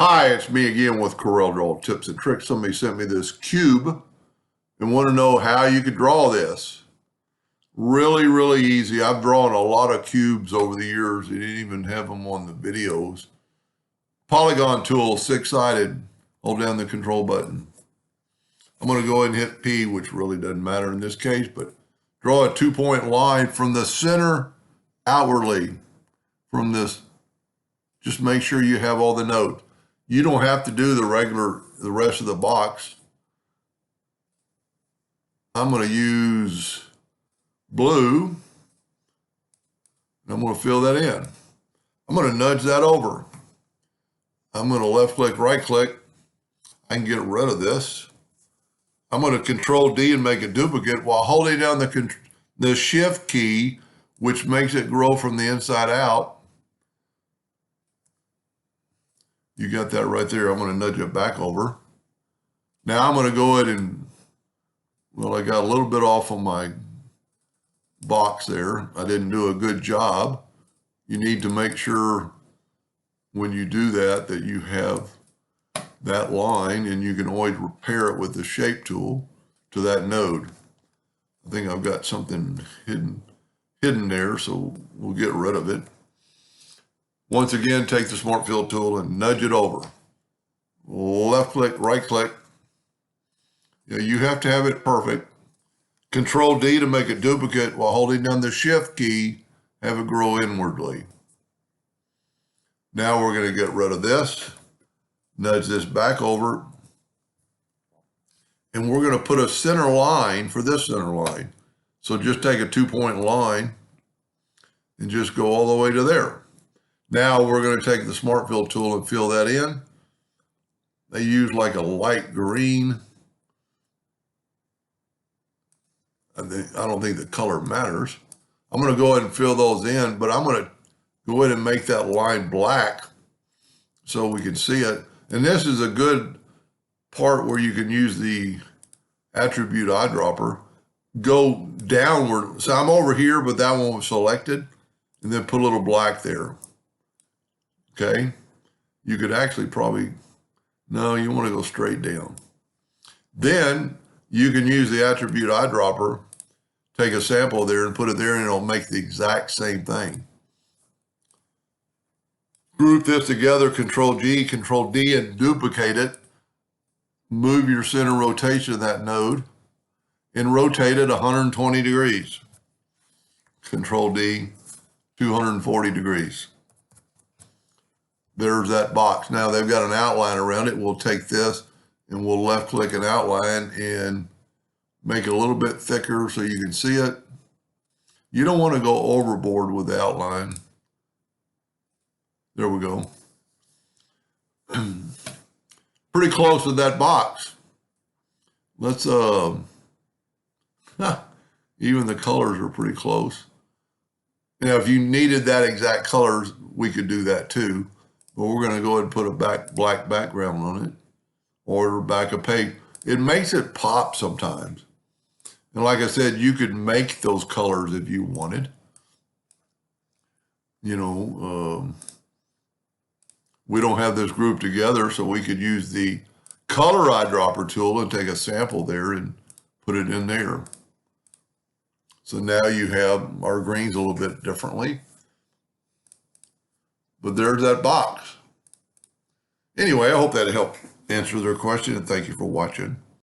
Hi, it's me again with CorelDraw Tips and Tricks. Somebody sent me this cube and want to know how you could draw this. Really easy. I've drawn a lot of cubes over the years. I didn't even have them on the videos. Polygon tool, six-sided. Hold down the control button. I'm going to go ahead and hit P, which really doesn't matter in this case, but draw a 2-point line from the center outwardly from this. Just make sure you have all the nodes. You don't have to do the rest of the box. I'm going to use blue. And I'm going to fill that in. I'm going to nudge that over. I'm going to left click, right click. I can get rid of this. I'm going to Control D and make a duplicate while holding down the Shift key, which makes it grow from the inside out. You got that right there. I'm going to nudge it back over. Now I'm going to go ahead and, well, I got a little bit off on my box there. I didn't do a good job. You need to make sure when you do that that you have that line, and you can always repair it with the shape tool to that node. I think I've got something hidden there, so we'll get rid of it. Once again, take the Smart Fill tool and nudge it over. Left click, right click. You have to have it perfect. Control D to make a duplicate while holding down the Shift key, have it grow inwardly. Now we're going to get rid of this. Nudge this back over. And we're going to put a center line for this center line. So just take a 2-point line and just go all the way to there. Now we're going to take the Smart Fill tool and fill that in. They use like a light green. I don't think the color matters. I'm going to go ahead and fill those in, but I'm going to go ahead and make that line black so we can see it. And this is a good part where you can use the attribute eyedropper. Go downward. So I'm over here, but that one was selected. And then put a little black there. Okay, you could actually probably, no, you want to go straight down. Then you can use the attribute eyedropper, take a sample there and put it there, and it'll make the exact same thing. Group this together, Control G, Control D, and duplicate it. Move your center rotation of that node and rotate it 120 degrees. Control D, 240 degrees. There's that box. Now they've got an outline around it. We'll take this and we'll left click an outline and make it a little bit thicker so you can see it. You don't want to go overboard with the outline. There we go. Pretty close to that box. Let's, even the colors are pretty close. Now, if you needed that exact colors, we could do that too. But we're going to go ahead and put a black background on it, or back a page. It makes it pop sometimes. And like I said, you could make those colors if you wanted. You know, we don't have this group together, so we could use the color eyedropper tool and take a sample there and put it in there. So now you have our greens a little bit differently. But there's that box. Anyway, I hope that helped answer their question, and thank you for watching.